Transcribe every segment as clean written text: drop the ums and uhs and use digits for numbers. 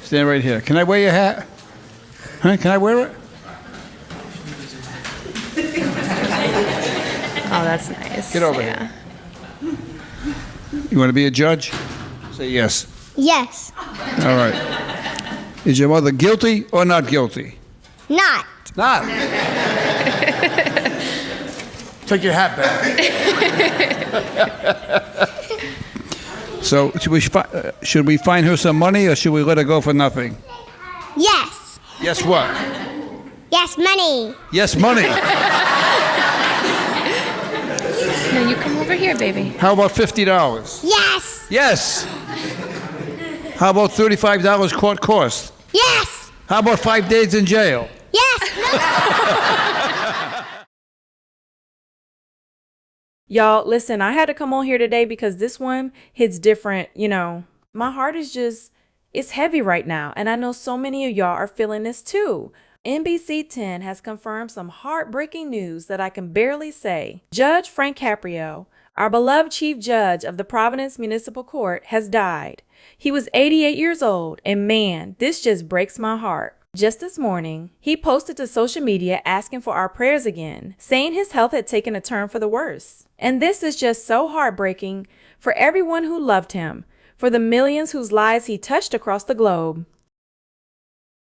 Stand right here. Can I wear your hat? Huh? Can I wear it? Oh, that's nice. Get over here. You want to be a judge? Say yes. Yes. All right. Is your mother guilty or not guilty? Not. Not. Take your hat back. So should we find her some money or should we let her go for nothing? Yes. Yes what? Yes, money. Yes money. No, you come over here, baby. How about $50? Yes. Yes. How about $35 court cost? Yes. How about 5 days in jail? Yes. Y'all, listen, I had to come on here today because this one hits different. You know, my heart is just, it's heavy right now. And I know so many of y'all are feeling this too. NBC 10 has confirmed some heartbreaking news that I can barely say. Judge Frank Caprio, our beloved chief judge of the Providence Municipal Court, has died. He was 88 years old, and man, this just breaks my heart. Just this morning, he posted to social media asking for our prayers again, saying his health had taken a turn for the worse. And this is just so heartbreaking for everyone who loved him, for the millions whose lives he touched across the globe.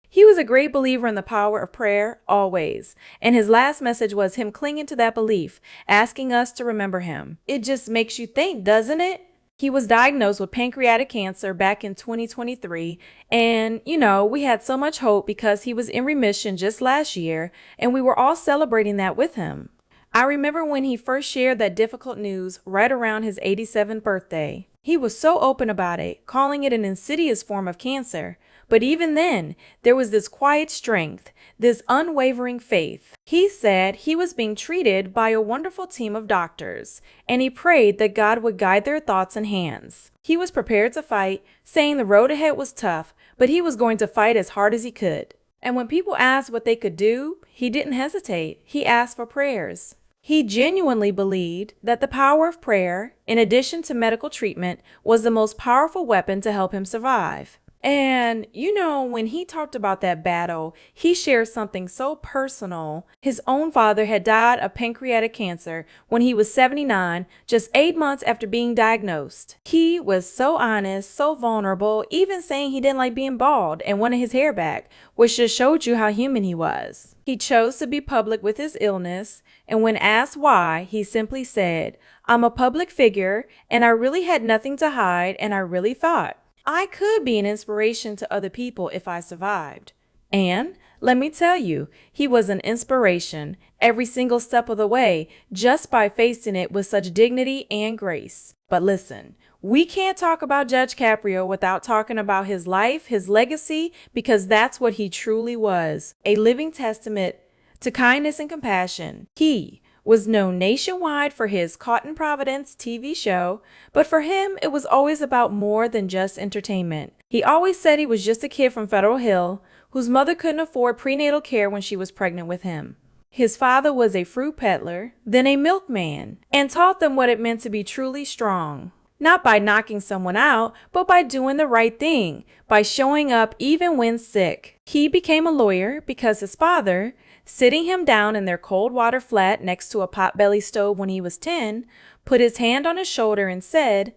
He was a great believer in the power of prayer, always, and his last message was him clinging to that belief, asking us to remember him. It just makes you think, doesn't it? He was diagnosed with pancreatic cancer back in 2023, and, you know, we had so much hope because he was in remission just last year, and we were all celebrating that with him. I remember when he first shared that difficult news right around his 87th birthday. He was so open about it, calling it an insidious form of cancer. But even then, there was this quiet strength, this unwavering faith. He said he was being treated by a wonderful team of doctors, and he prayed that God would guide their thoughts and hands. He was prepared to fight, saying the road ahead was tough, but he was going to fight as hard as he could. And when people asked what they could do, he didn't hesitate. He asked for prayers. He genuinely believed that the power of prayer, in addition to medical treatment, was the most powerful weapon to help him survive. And, you know, when he talked about that battle, he shared something so personal. His own father had died of pancreatic cancer when he was 79, just 8 months after being diagnosed. He was so honest, so vulnerable, even saying he didn't like being bald and wanted his hair back, which just showed you how human he was. He chose to be public with his illness, and when asked why, he simply said, "I'm a public figure, and I really had nothing to hide, and I really thought I could be an inspiration to other people if I survived." And let me tell you, he was an inspiration every single step of the way, just by facing it with such dignity and grace. But listen, we can't talk about Judge Caprio without talking about his life, his legacy, because that's what he truly was, a living testament to kindness and compassion. He was known nationwide for his Caught in Providence TV show, but for him, it was always about more than just entertainment. He always said he was just a kid from Federal Hill whose mother couldn't afford prenatal care when she was pregnant with him. His father was a fruit peddler, then a milkman, and taught them what it meant to be truly strong. Not by knocking someone out, but by doing the right thing, by showing up even when sick. He became a lawyer because his father, sitting him down in their cold water flat next to a potbelly stove when he was 10, put his hand on his shoulder and said,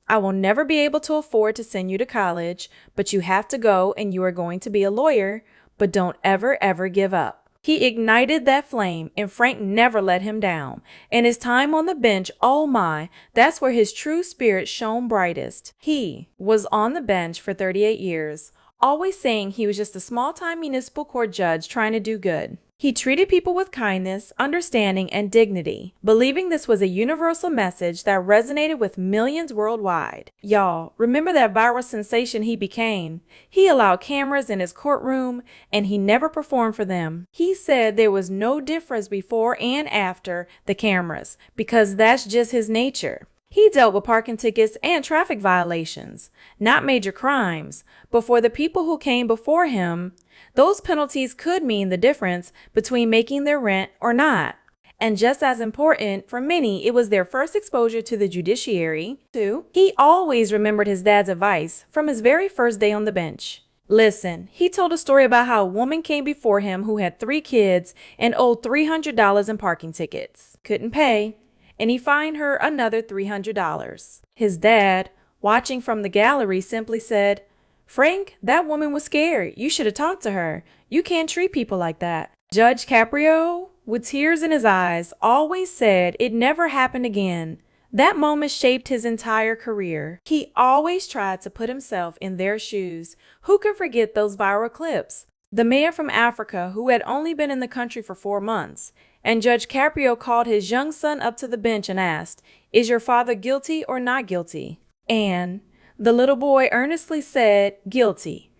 "I will never be able to afford to send you to college, but you have to go and you are going to be a lawyer, but don't ever, ever give up." He ignited that flame, and Frank never let him down. And his time on the bench, oh my, that's where his true spirit shone brightest. He was on the bench for 38 years, always saying he was just a small-time municipal court judge trying to do good. He treated people with kindness, understanding, and dignity, believing this was a universal message that resonated with millions worldwide. Y'all, remember that viral sensation he became? He allowed cameras in his courtroom, and he never performed for them. He said there was no difference before and after the cameras, because that's just his nature. He dealt with parking tickets and traffic violations, not major crimes, but for the people who came before him, those penalties could mean the difference between making their rent or not. And just as important, for many, it was their first exposure to the judiciary. Too, he always remembered his dad's advice from his very first day on the bench. Listen, he told a story about how a woman came before him who had 3 kids and owed $300 in parking tickets. Couldn't pay, and he fined her another $300. His dad, watching from the gallery, simply said, "Frank, that woman was scared. You should have talked to her. You can't treat people like that." Judge Caprio, with tears in his eyes, always said it never happened again. That moment shaped his entire career. He always tried to put himself in their shoes. Who can forget those viral clips? The man from Africa who had only been in the country for 4 months, and Judge Caprio called his young son up to the bench and asked, "Is your father guilty or not guilty?" And the little boy earnestly said, "Guilty."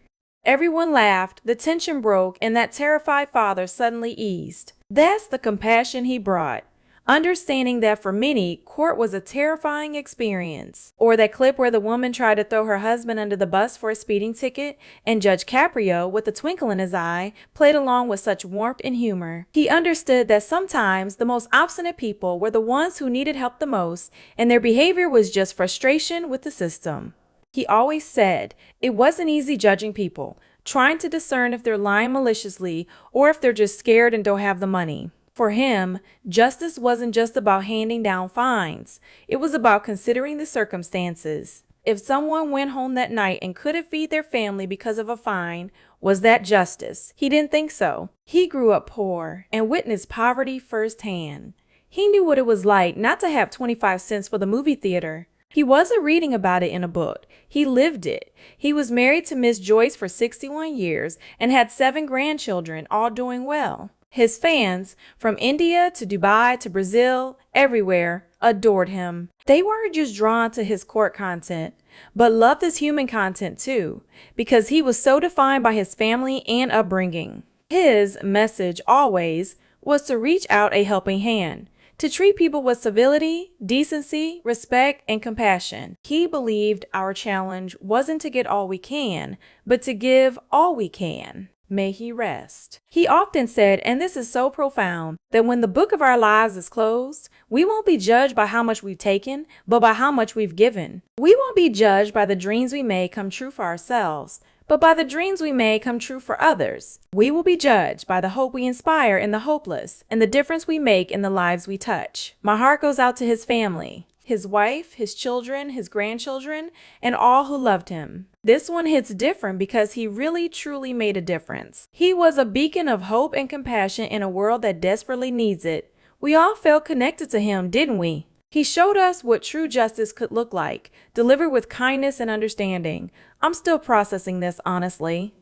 Everyone laughed, the tension broke, and that terrified father suddenly eased. That's the compassion he brought. Understanding that for many, court was a terrifying experience. Or that clip where the woman tried to throw her husband under the bus for a speeding ticket, and Judge Caprio, with a twinkle in his eye, played along with such warmth and humor. He understood that sometimes the most obstinate people were the ones who needed help the most, and their behavior was just frustration with the system. He always said it wasn't easy judging people, trying to discern if they're lying maliciously or if they're just scared and don't have the money. For him, justice wasn't just about handing down fines. It was about considering the circumstances. If someone went home that night and couldn't feed their family because of a fine, was that justice? He didn't think so. He grew up poor and witnessed poverty firsthand. He knew what it was like not to have 25 cents for the movie theater. He wasn't reading about it in a book. He lived it. He was married to Miss Joyce for 61 years and had 7 grandchildren, all doing well. His fans, from India to Dubai to Brazil, everywhere, adored him. They weren't just drawn to his court content, but loved his human content too, because he was so defined by his family and upbringing. His message always was to reach out a helping hand, to treat people with civility, decency, respect, and compassion. He believed our challenge wasn't to get all we can, but to give all we can. May he rest. He often said, and this is so profound, that when the book of our lives is closed, we won't be judged by how much we've taken, but by how much we've given. We won't be judged by the dreams we may come true for ourselves, but by the dreams we may come true for others. We will be judged by the hope we inspire in the hopeless and the difference we make in the lives we touch. My heart goes out to his family, his wife, his children, his grandchildren, and all who loved him. This one hits different because he really truly made a difference. He was a beacon of hope and compassion in a world that desperately needs it. We all felt connected to him, didn't we? He showed us what true justice could look like, delivered with kindness and understanding. I'm still processing this, honestly.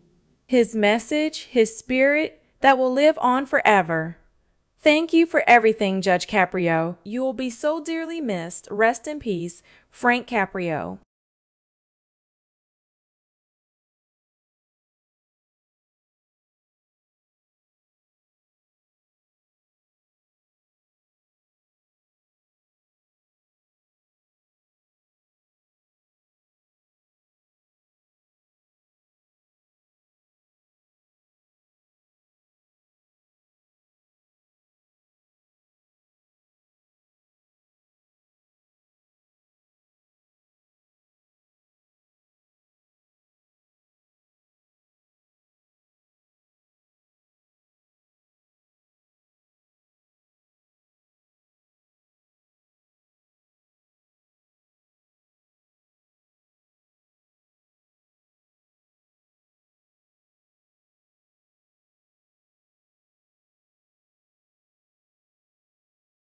His message, his spirit, that will live on forever. Thank you for everything, Judge Caprio. You will be so dearly missed. Rest in peace, Frank Caprio.